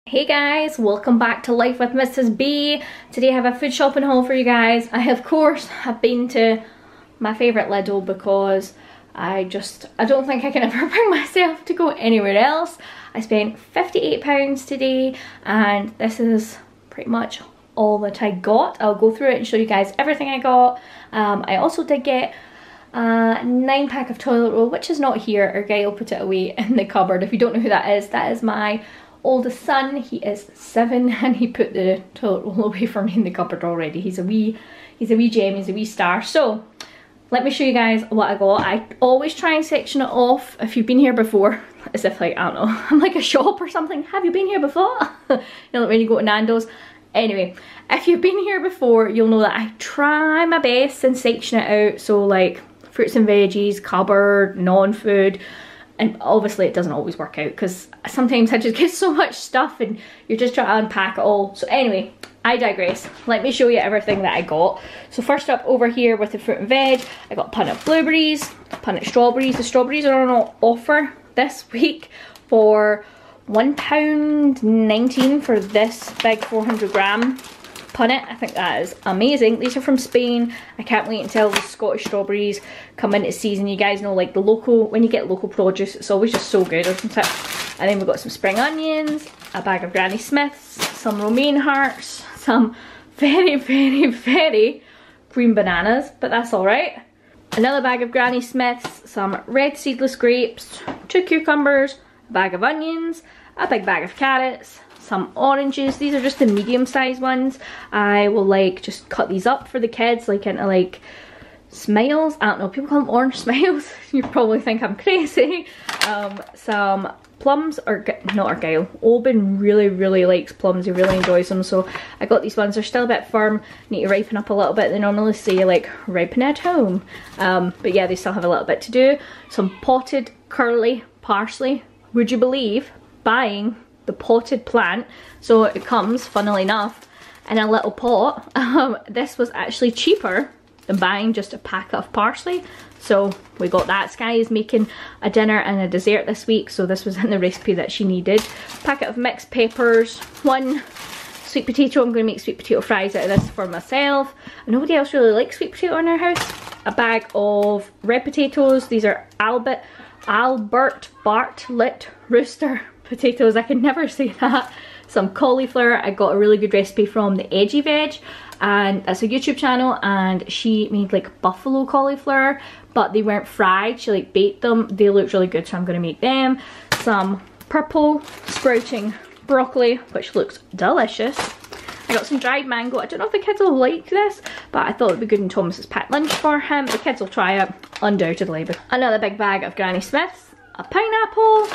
Hey guys, welcome back to Life with Mrs. B. Today I have a food shopping haul for you guys. I of course have been to my favourite Lidl because I don't think I can ever bring myself to go anywhere else. I spent £58 today and this is pretty much all that I got. I'll go through it and show you guys everything I got. I also did get a 9-pack of toilet roll, which is not here. Argyll put it away in the cupboard. If you don't know who that is my oldest son. He is 7 and he put the toilet roll away for me in the cupboard already. He's a wee gem, he's a wee star. So let me show you guys what I got. I always try and section it off if you've been here before, as if like, I don't know, I'm like a shop or something. Have you been here before? You know, like when you go to Nando's. Anyway, if you've been here before, you'll know that I try my best and section it out. So like fruits and veggies, cupboard, non-food. And obviously it doesn't always work out because sometimes I just get so much stuff and you're just trying to unpack it all. So anyway, I digress. Let me show you everything that I got. So first up over here with the fruit and veg, I got punnet blueberries, punnet strawberries. The strawberries are on offer this week for £1.19 for this big 400-gram punnet. I think that is amazing. These are from Spain. I can't wait until the Scottish strawberries come into season. You guys know, like the local, when you get local produce, it's always just so good, isn't it? And then we've got some spring onions, a bag of Granny Smiths, some romaine hearts, some very green bananas, but that's alright. Another bag of Granny Smiths, some red seedless grapes, 2 cucumbers, a bag of onions, a big bag of carrots, some oranges. These are just the medium sized ones. I will like just cut these up for the kids like into like smiles. I don't know, people call them orange smiles. You probably think I'm crazy. Some plums, or not Argyll. Oban really likes plums, he really enjoys them, so I got these ones. They're still a bit firm, need to ripen up a little bit. They normally say like ripen at home, but yeah, they still have a little bit to do. Some potted curly parsley. Would you believe buying the potted plant? So it comes, funnily enough, in a little pot. This was actually cheaper than buying just a pack of parsley, so we got that. Sky is making a dinner and a dessert this week, so this was in the recipe that she needed. Packet of mixed peppers, 1 sweet potato. I'm going to make sweet potato fries out of this for myself. Nobody else really likes sweet potato in our house. A bag of red potatoes. These are Albert Bartlett Rooster potatoes. I can never say that. Some cauliflower. I got a really good recipe from the Edgy Veg, and it's a YouTube channel, and she made like buffalo cauliflower, but they weren't fried. She like baked them. They looked really good, so I'm going to make them. Some purple sprouting broccoli, which looks delicious. I got some dried mango. I don't know if the kids will like this, but I thought it would be good in Thomas's packed lunch for him. The kids will try it, undoubtedly. But another big bag of Granny Smiths, a pineapple,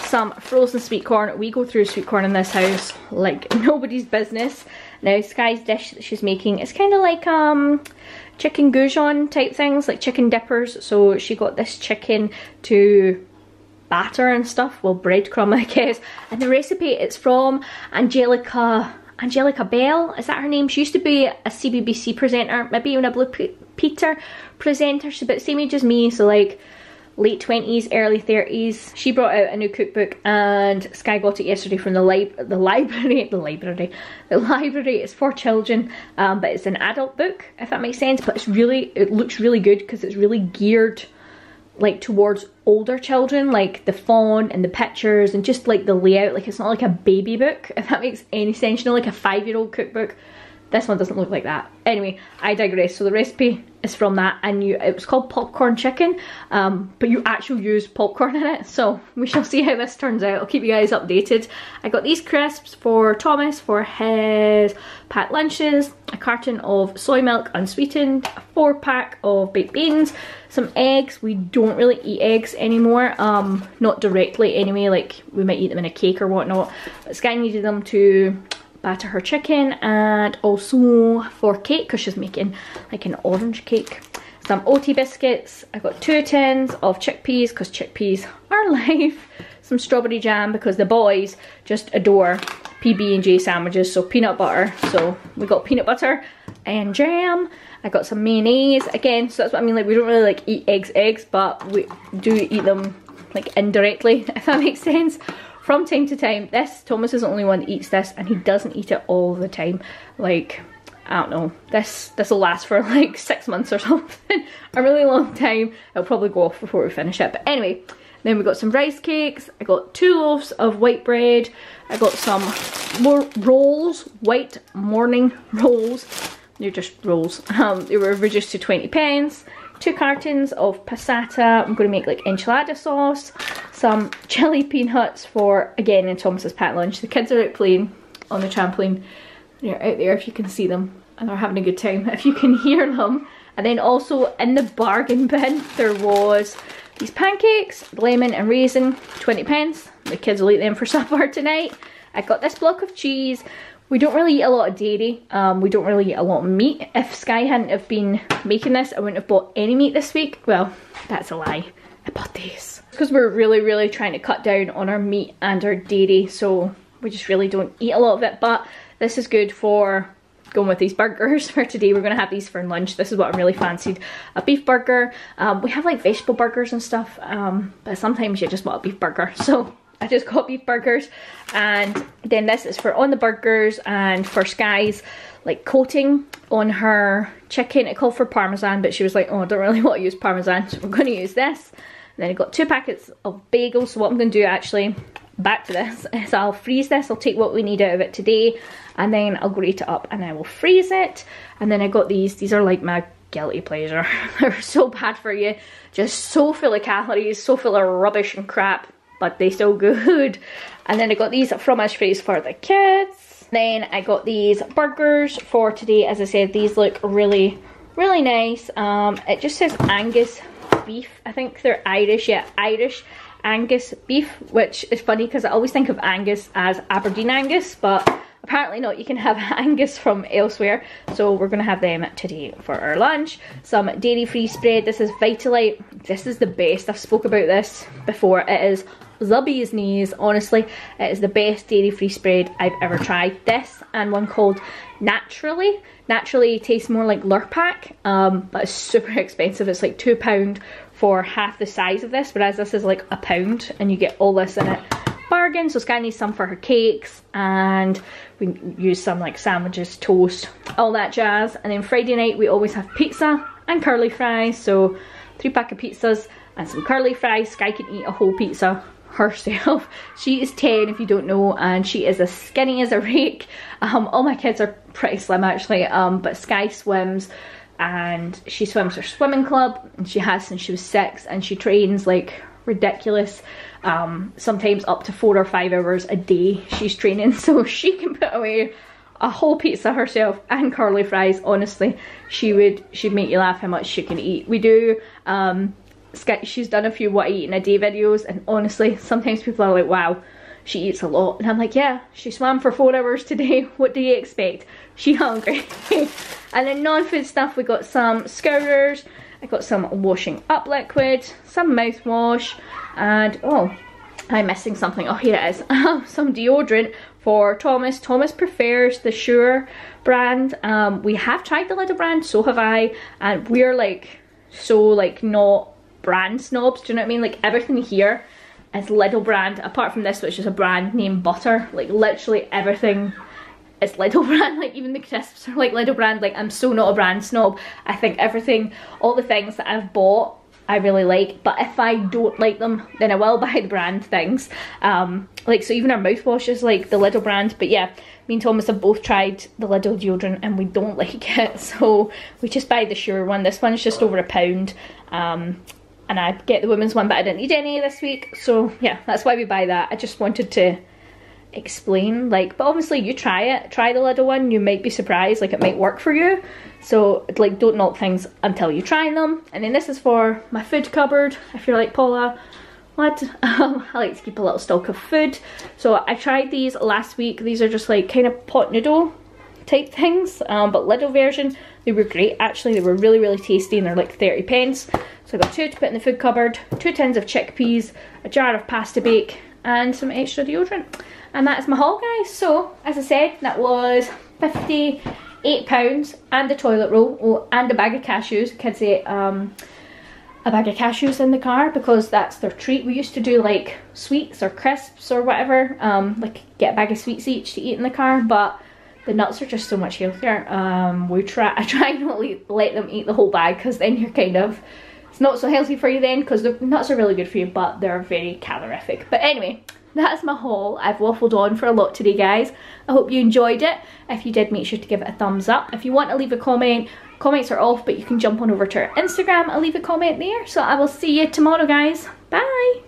some frozen sweet corn. We go through sweet corn in this house like nobody's business. Now Sky's dish that she's making is kind of like chicken goujon type things, like chicken dippers. So she got this chicken to batter and stuff, well, breadcrumb I guess, and the recipe is from Angelica Bell, is that her name? She used to be a CBBC presenter, maybe even a Blue Peter presenter. She's about the same age as me, so like late 20s, early 30s. She brought out a new cookbook and Sky got it yesterday from the library. It's for children, but it's an adult book, if that makes sense. But it looks really good because it's really geared like towards older children, like the font and the pictures and just like the layout. Like it's not like a baby book, if that makes any sense. You know, like a 5-year-old cookbook. This one doesn't look like that. Anyway, I digress. So the recipe is from that, and it was called popcorn chicken, but you actually use popcorn in it. So we shall see how this turns out. I'll keep you guys updated. I got these crisps for Thomas for his packed lunches, a carton of soy milk unsweetened, a 4-pack of baked beans, some eggs. We don't really eat eggs anymore, not directly anyway, like we might eat them in a cake or whatnot, but Sky needed them to batter her chicken, and also for cake because she's making like an orange cake. Some OT biscuits. I got 2 tins of chickpeas because chickpeas are life. Some strawberry jam because the boys just adore PB&J sandwiches, so peanut butter. So we got peanut butter and jam. I got some mayonnaise again, so that's what I mean, like we don't really like eat eggs, but we do eat them like indirectly, if that makes sense. from time to time. Thomas is the only one that eats this, and he doesn't eat it all the time. Like, I don't know, this will last for like 6 months or something. A really long time. It'll probably go off before we finish it. But anyway, then we got some rice cakes. I got 2 loaves of white bread. I got some more rolls, white morning rolls. They're just rolls. They were reduced to 20 pence. 2 cartons of passata. I'm going to make like enchilada sauce. Some chili peanuts for, again, in Thomas's packed lunch. The kids are out playing on the trampoline. They're out there if you can see them, and they're having a good time if you can hear them. And then also in the bargain bin there was these pancakes, lemon and raisin, 20 pence. The kids will eat them for supper tonight. I got this block of cheese. We don't really eat a lot of dairy. We don't really eat a lot of meat. If Sky hadn't have been making this, I wouldn't have bought any meat this week. Well, that's a lie. I bought these because we're really trying to cut down on our meat and our dairy, so we just really don't eat a lot of it. But this is good for going with these burgers for today. We're going to have these for lunch. This is what I'm really fancied. A beef burger. We have like vegetable burgers and stuff, but sometimes you just want a beef burger. So I just got beef burgers, and then this is for on the burgers and for Sky's like coating on her chicken. It called for parmesan, but she was like, oh, I don't really want to use parmesan, so we're going to use this. And then I got 2 packets of bagels. So what I'm going to do, actually, back to this, is I'll freeze this. I'll take what we need out of it today, and then I'll grate it up and I will freeze it. And then I got these are like my guilty pleasure. They're so bad for you, just so full of calories, so full of rubbish and crap, but they still good. And then I got these from Fromage Frais for the kids. Then I got these burgers for today. As I said, these look really nice. It just says Angus beef. I think they're Irish. Yeah, Irish Angus beef, which is funny because I always think of Angus as Aberdeen Angus, but apparently not. You can have Angus from elsewhere. So we're going to have them today for our lunch. Some dairy-free spread. This is Vitalite. This is the best. I've spoke about this before. It is the bee's knees. Honestly, it is the best dairy-free spread I've ever tried. This and one called Naturally. Naturally tastes more like Lurpak, but it's super expensive. It's like £2 for half the size of this, whereas this is like £1 and you get all this in it. Bargain. So Sky needs some for her cakes, and we use some like sandwiches, toast, all that jazz. And then Friday night we always have pizza and curly fries. So 3 pack of pizzas and some curly fries. Sky can eat a whole pizza herself. She is 10 if you don't know, and she is as skinny as a rake. All my kids are pretty slim actually, but Sky swims, and she swims her swimming club, and she has since she was 6, and she trains like ridiculous, sometimes up to 4 or 5 hours a day she's training, so she can put away a whole pizza herself and curly fries. Honestly, she'd make you laugh how much she can eat. We do she's done a few what I eat in a day videos, and honestly sometimes people are like, wow, she eats a lot, and I'm like, yeah, she swam for 4 hours today, what do you expect? She hungry. And then non-food stuff, we got some scourers, I got some washing up liquid, some mouthwash, and oh, I'm missing something. Oh, here it is. Some deodorant for Thomas. Thomas prefers the Sure brand. We have tried the Lidl brand, so have I, and we're like so like not brand snobs, do you know what I mean? Like everything here is Lidl brand, apart from this which is a brand named Butter. Like literally everything is Lidl brand. Like even the crisps are like Lidl brand. Like I'm so not a brand snob. I think everything, all the things that I've bought I really like, but if I don't like them then I will buy the brand things. Like so even our mouthwash is like the Lidl brand. But yeah, me and Thomas have both tried the Lidl deodorant and we don't like it, so we just buy the Sure one. This one's just over £1, and I get the women's one, but I didn't need any this week, so yeah, that's why we buy that. I just wanted to explain, like, but obviously you try it, try the Lidl one, you might be surprised, like it might work for you. So like don't knock things until you try them. And then this is for my food cupboard. If you're like, Paula, what? I like to keep a little stock of food. So I tried these last week. These are just like kind of pot noodle type things, but Lidl version. They were great actually, they were really tasty, and they're like 30 pence. So I got 2 to put in the food cupboard, 2 tins of chickpeas, a jar of pasta bake, and some extra deodorant. And that is my haul, guys. So as I said, that was £58, and the toilet roll, oh, and a bag of cashews. Kids ate a bag of cashews in the car because that's their treat. We used to do like sweets or crisps or whatever, like get a bag of sweets each to eat in the car, but the nuts are just so much healthier. I try not to let them eat the whole bag because then you're kind of, it's not so healthy for you then, because the nuts are really good for you, but they're very calorific. But anyway, that's my haul. I've waffled on for a lot today, guys. I hope you enjoyed it. If you did, make sure to give it a thumbs up. If you want to leave a comment, comments are off, but you can jump on over to our Instagram and leave a comment there. So I will see you tomorrow, guys. Bye!